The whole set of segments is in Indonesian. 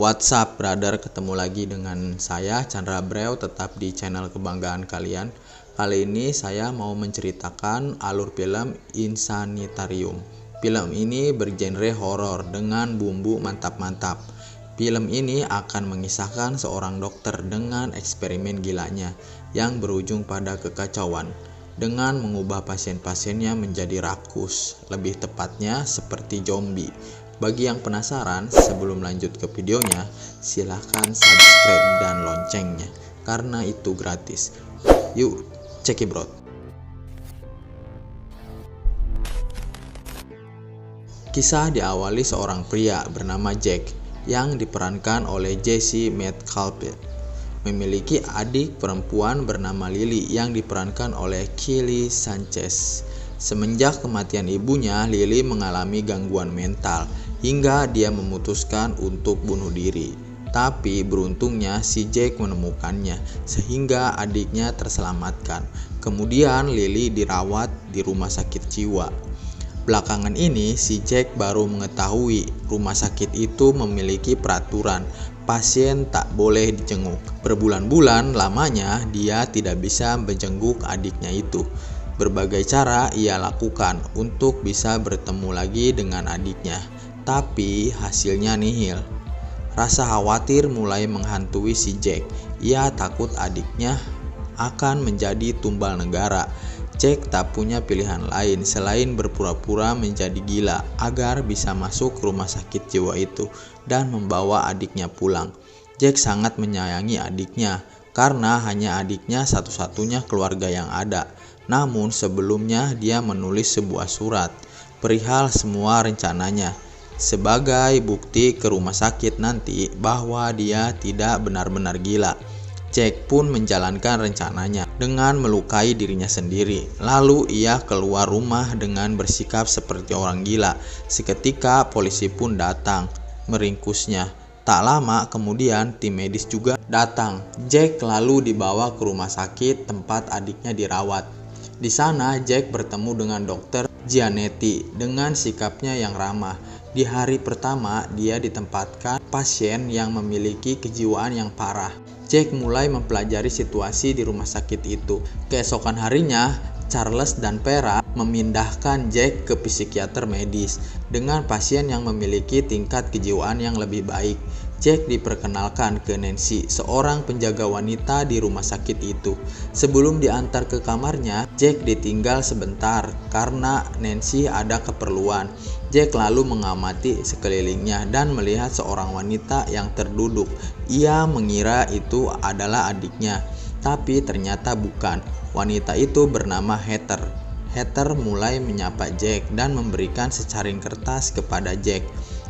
What's up brother, ketemu lagi dengan saya Chandra Breu, tetap di channel kebanggaan kalian. Kali ini saya mau menceritakan alur film Insanitarium. Film ini bergenre horor dengan bumbu mantap-mantap. Film ini akan mengisahkan seorang dokter dengan eksperimen gilanya yang berujung pada kekacauan dengan mengubah pasien-pasiennya menjadi rakus, lebih tepatnya seperti zombie. Bagi yang penasaran, sebelum lanjut ke videonya, silahkan subscribe dan loncengnya, karena itu gratis. Yuk, check it bro. Kisah diawali seorang pria bernama Jack yang diperankan oleh Jesse Metcalfe. Memiliki adik perempuan bernama Lily yang diperankan oleh Kelly Sanchez. Semenjak kematian ibunya, Lily mengalami gangguan mental hingga dia memutuskan untuk bunuh diri. Tapi beruntungnya si Jack menemukannya sehingga adiknya terselamatkan. Kemudian Lily dirawat di rumah sakit jiwa. Belakangan ini si Jack baru mengetahui rumah sakit itu memiliki peraturan pasien tak boleh dijenguk. Berbulan-bulan lamanya dia tidak bisa menjenguk adiknya itu. Berbagai cara ia lakukan untuk bisa bertemu lagi dengan adiknya, tapi hasilnya nihil. Rasa khawatir mulai menghantui si Jack. Ia takut adiknya akan menjadi tumbal negara. Jack tak punya pilihan lain selain berpura-pura menjadi gila agar bisa masuk ke rumah sakit jiwa itu dan membawa adiknya pulang. Jack sangat menyayangi adiknya karena hanya adiknya satu-satunya keluarga yang ada. Namun sebelumnya dia menulis sebuah surat perihal semua rencananya sebagai bukti ke rumah sakit nanti bahwa dia tidak benar-benar gila. Jack pun menjalankan rencananya dengan melukai dirinya sendiri. Lalu ia keluar rumah dengan bersikap seperti orang gila. Seketika polisi pun datang meringkusnya. Tak lama kemudian tim medis juga datang. Jack lalu dibawa ke rumah sakit tempat adiknya dirawat. Di sana Jack bertemu dengan dokter Giannetti dengan sikapnya yang ramah. Di hari pertama dia ditempatkan pasien yang memiliki kejiwaan yang parah. Jack mulai mempelajari situasi di rumah sakit itu. Keesokan harinya, Charles dan Vera memindahkan Jack ke psikiater medis dengan pasien yang memiliki tingkat kejiwaan yang lebih baik. Jack diperkenalkan ke Nancy, seorang penjaga wanita di rumah sakit itu. Sebelum diantar ke kamarnya, Jack ditinggal sebentar karena Nancy ada keperluan. Jack lalu mengamati sekelilingnya dan melihat seorang wanita yang terduduk. Ia mengira itu adalah adiknya, tapi ternyata bukan. Wanita itu bernama Heather. Heather mulai menyapa Jack dan memberikan secaring kertas kepada Jack.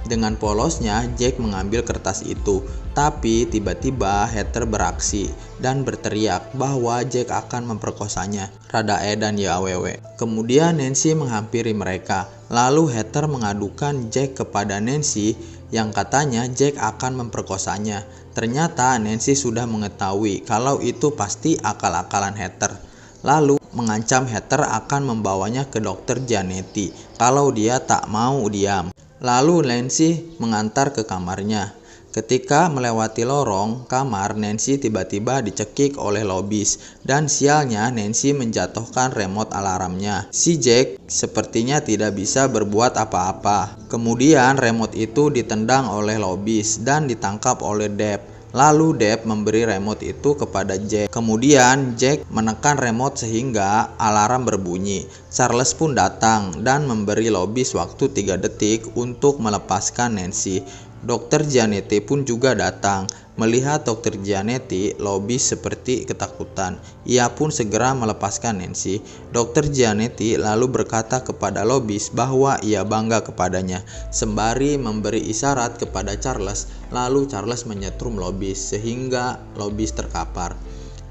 Dengan polosnya Jack mengambil kertas itu, tapi tiba-tiba Heather beraksi dan berteriak bahwa Jack akan memperkosanya. Rada edan ya awewe. Kemudian Nancy menghampiri mereka. Lalu Heather mengadukan Jack kepada Nancy yang katanya Jack akan memperkosanya. Ternyata Nancy sudah mengetahui kalau itu pasti akal-akalan Heather. Lalu mengancam Heather akan membawanya ke dokter Giannetti kalau dia tak mau diam. Lalu Nancy mengantar ke kamarnya. Ketika melewati lorong kamar, Nancy tiba-tiba dicekik oleh lobis dan sialnya Nancy menjatuhkan remote alarmnya. Si Jack sepertinya tidak bisa berbuat apa-apa. Kemudian remote itu ditendang oleh lobis dan ditangkap oleh Deb. Lalu Deb memberi remote itu kepada Jack. Kemudian Jack menekan remote sehingga alarm berbunyi. Charles pun datang dan memberi lobis waktu 3 detik untuk melepaskan Nancy. Dokter Giannetti pun juga datang. Melihat dokter Giannetti, lobis seperti ketakutan. Ia pun segera melepaskan Nancy. Dokter Giannetti lalu berkata kepada lobis bahwa ia bangga kepadanya, sembari memberi isyarat kepada Charles. Lalu Charles menyetrum lobis sehingga lobis terkapar.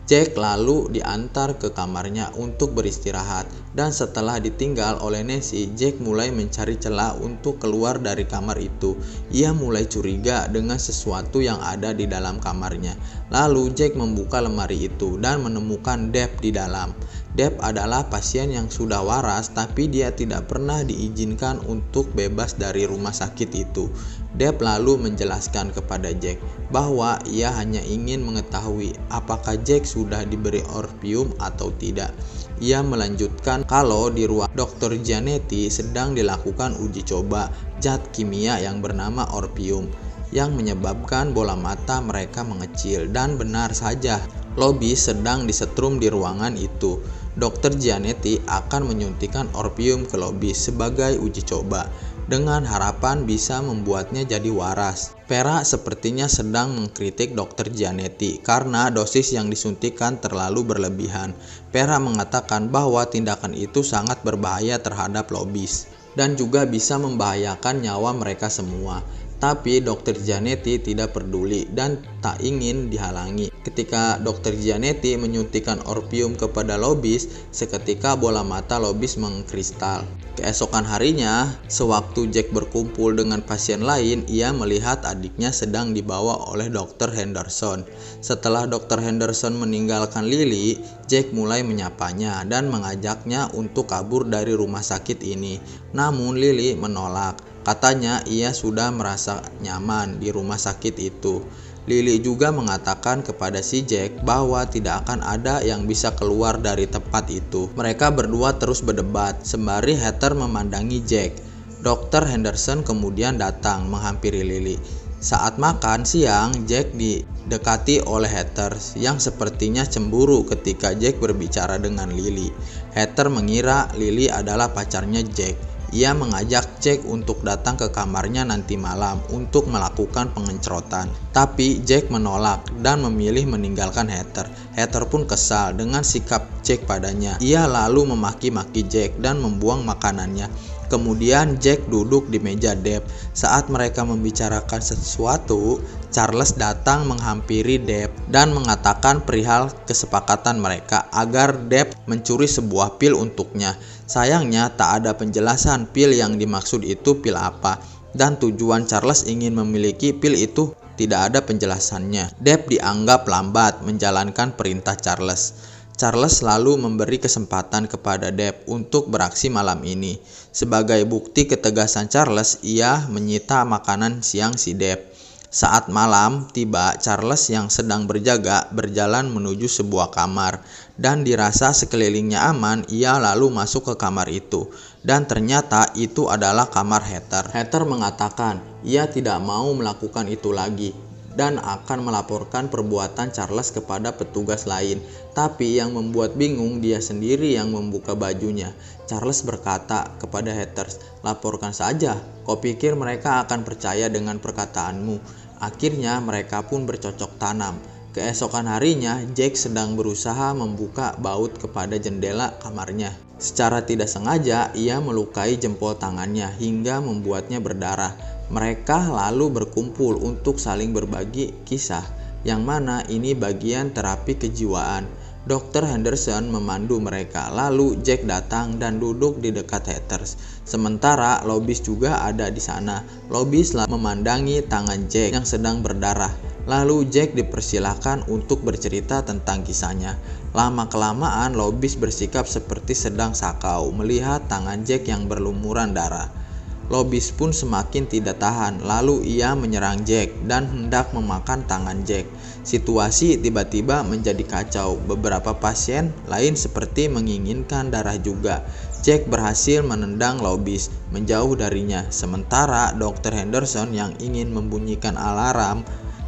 Jack lalu diantar ke kamarnya untuk beristirahat, dan setelah ditinggal oleh Nancy, Jack mulai mencari celah untuk keluar dari kamar itu. Ia mulai curiga dengan sesuatu yang ada di dalam kamarnya. Lalu Jack membuka lemari itu dan menemukan Deb di dalam. Depp adalah pasien yang sudah waras, tapi dia tidak pernah diizinkan untuk bebas dari rumah sakit itu. Depp lalu menjelaskan kepada Jack bahwa ia hanya ingin mengetahui apakah Jack sudah diberi orpium atau tidak. Ia melanjutkan kalau di ruang Dr. Giannetti sedang dilakukan uji coba zat kimia yang bernama orpium yang menyebabkan bola mata mereka mengecil, dan benar saja, Lobis sedang disetrum di ruangan itu. Dr. Giannetti akan menyuntikkan orpium ke Lobis sebagai uji coba, dengan harapan bisa membuatnya jadi waras. Vera sepertinya sedang mengkritik Dr. Giannetti karena dosis yang disuntikkan terlalu berlebihan. Vera mengatakan bahwa tindakan itu sangat berbahaya terhadap Lobis dan juga bisa membahayakan nyawa mereka semua. Tapi Dr. Giannetti tidak peduli dan tak ingin dihalangi. Ketika Dr. Giannetti menyuntikkan orpium kepada Lobis, seketika bola mata Lobis mengkristal. Keesokan harinya, sewaktu Jack berkumpul dengan pasien lain, ia melihat adiknya sedang dibawa oleh Dr. Henderson. Setelah Dr. Henderson meninggalkan Lily, Jack mulai menyapanya dan mengajaknya untuk kabur dari rumah sakit ini. Namun Lily menolak. Katanya ia sudah merasa nyaman di rumah sakit itu. Lily juga mengatakan kepada si Jack bahwa tidak akan ada yang bisa keluar dari tempat itu. Mereka berdua terus berdebat sembari Heather memandangi Jack. Dr. Henderson kemudian datang menghampiri Lily. Saat makan siang, Jack didekati oleh Heather yang sepertinya cemburu ketika Jack berbicara dengan Lily. Heather mengira Lily adalah pacarnya Jack. Ia mengajak Jack untuk datang ke kamarnya nanti malam untuk melakukan pengencrotan. Tapi Jack menolak dan memilih meninggalkan Heather. Heather pun kesal dengan sikap Jack padanya. Ia lalu memaki-maki Jack dan membuang makanannya. Kemudian Jack duduk di meja Depp. Saat mereka membicarakan sesuatu, Charles datang menghampiri Depp dan mengatakan perihal kesepakatan mereka agar Depp mencuri sebuah pil untuknya. Sayangnya tak ada penjelasan pil yang dimaksud itu pil apa, dan tujuan Charles ingin memiliki pil itu tidak ada penjelasannya. Depp dianggap lambat menjalankan perintah Charles. Charles lalu memberi kesempatan kepada Depp untuk beraksi malam ini. Sebagai bukti ketegasan Charles, ia menyita makanan siang si Depp. Saat malam tiba, Charles yang sedang berjaga berjalan menuju sebuah kamar dan dirasa sekelilingnya aman, ia lalu masuk ke kamar itu. Dan ternyata itu adalah kamar Heather. Heather mengatakan ia tidak mau melakukan itu lagi dan akan melaporkan perbuatan Charles kepada petugas lain. Tapi yang membuat bingung, dia sendiri yang membuka bajunya. Charles berkata kepada Heather, "Laporkan saja, kau pikir mereka akan percaya dengan perkataanmu?" Akhirnya mereka pun bercocok tanam. Keesokan harinya, Jack sedang berusaha membuka baut kepada jendela kamarnya. Secara tidak sengaja, ia melukai jempol tangannya hingga membuatnya berdarah. Mereka lalu berkumpul untuk saling berbagi kisah, yang mana ini bagian terapi kejiwaan. Dr. Henderson memandu mereka, lalu Jack datang dan duduk di dekat Heather. Sementara Lobis juga ada di sana. Lobis memandangi tangan Jack yang sedang berdarah. Lalu Jack dipersilahkan untuk bercerita tentang kisahnya. Lama-kelamaan Lobis bersikap seperti sedang sakau melihat tangan Jack yang berlumuran darah. Lobis pun semakin tidak tahan, lalu ia menyerang Jack dan hendak memakan tangan Jack. Situasi tiba-tiba menjadi kacau. Beberapa pasien lain seperti menginginkan darah juga. Jack berhasil menendang Lobis menjauh darinya, sementara Dr. Henderson yang ingin membunyikan alarm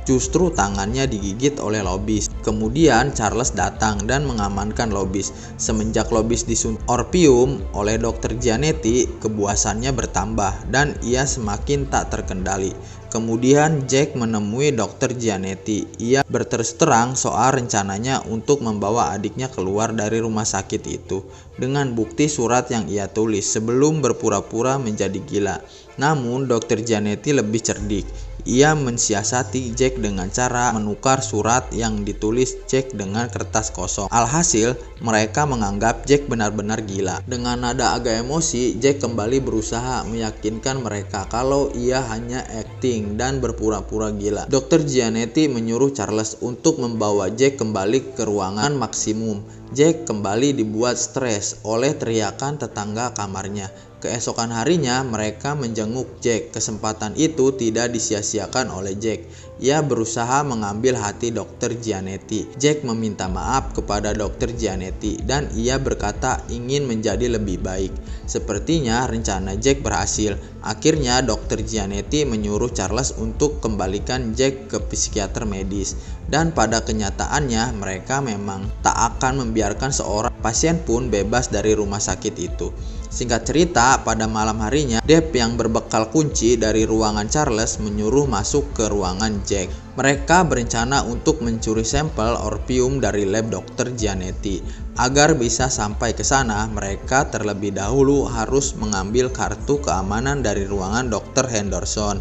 justru tangannya digigit oleh Lobis. Kemudian Charles datang dan mengamankan Lobis. Semenjak Lobis disuntik orpium oleh Dr. Giannetti, kebuasannya bertambah dan ia semakin tak terkendali. Kemudian Jack menemui Dr. Giannetti. Ia berterus terang soal rencananya untuk membawa adiknya keluar dari rumah sakit itu dengan bukti surat yang ia tulis sebelum berpura-pura menjadi gila. Namun Dr. Giannetti lebih cerdik. Ia mensiasati Jack dengan cara menukar surat yang ditulis Jack dengan kertas kosong. Alhasil, mereka menganggap Jack benar-benar gila. Dengan nada agak emosi, Jack kembali berusaha meyakinkan mereka kalau ia hanya acting dan berpura-pura gila. Dr. Giannetti menyuruh Charles untuk membawa Jack kembali ke ruangan maksimum. Jack kembali dibuat stres oleh teriakan tetangga kamarnya. Keesokan harinya mereka menjenguk Jack. Kesempatan itu tidak disia-siakan oleh Jack. Ia berusaha mengambil hati Dr. Giannetti. Jack meminta maaf kepada Dr. Giannetti dan ia berkata ingin menjadi lebih baik. Sepertinya rencana Jack berhasil. Akhirnya Dr. Giannetti menyuruh Charles untuk kembalikan Jack ke psikiater medis. Dan pada kenyataannya mereka memang tak akan membiarkan seorang pasien pun bebas dari rumah sakit itu. Singkat cerita, pada malam harinya, Deb yang berbekal kunci dari ruangan Charles menyuruh masuk ke ruangan Jack. Mereka berencana untuk mencuri sampel orpium dari lab Dr. Giannetti. Agar bisa sampai ke sana, mereka terlebih dahulu harus mengambil kartu keamanan dari ruangan Dr. Henderson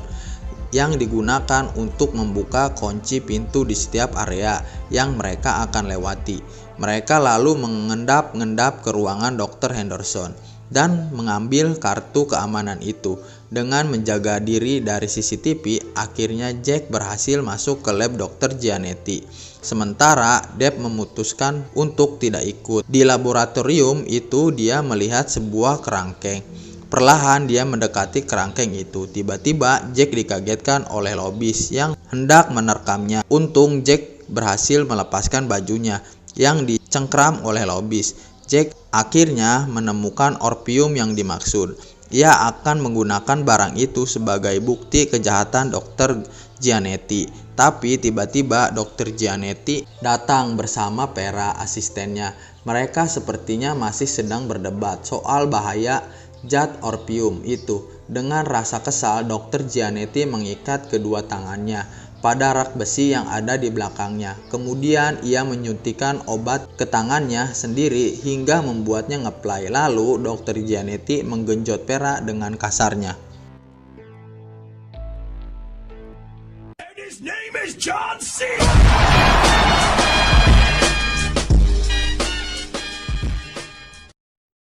yang digunakan untuk membuka kunci pintu di setiap area yang mereka akan lewati. Mereka lalu mengendap-endap ke ruangan Dr. Henderson dan mengambil kartu keamanan itu. Dengan menjaga diri dari CCTV, akhirnya Jack berhasil masuk ke lab Dr. Giannetti. Sementara Deb memutuskan untuk tidak ikut. Di laboratorium itu dia melihat sebuah kerangkeng. Perlahan dia mendekati kerangkeng itu. Tiba-tiba Jack dikagetkan oleh lobis yang hendak menerkamnya. Untung Jack berhasil melepaskan bajunya yang dicengkram oleh lobis. Jack akhirnya menemukan orpium yang dimaksud. Ia akan menggunakan barang itu sebagai bukti kejahatan Dr. Giannetti. Tapi tiba-tiba Dr. Giannetti datang bersama Vera, asistennya. Mereka sepertinya masih sedang berdebat soal bahaya zat orpium itu. Dengan rasa kesal, Dr. Giannetti mengikat kedua tangannya pada rak besi yang ada di belakangnya. Kemudian ia menyuntikkan obat ke tangannya sendiri hingga membuatnya ngeplay. Lalu Dr. Giannetti menggenjot Vera dengan kasarnya. And his name is John C.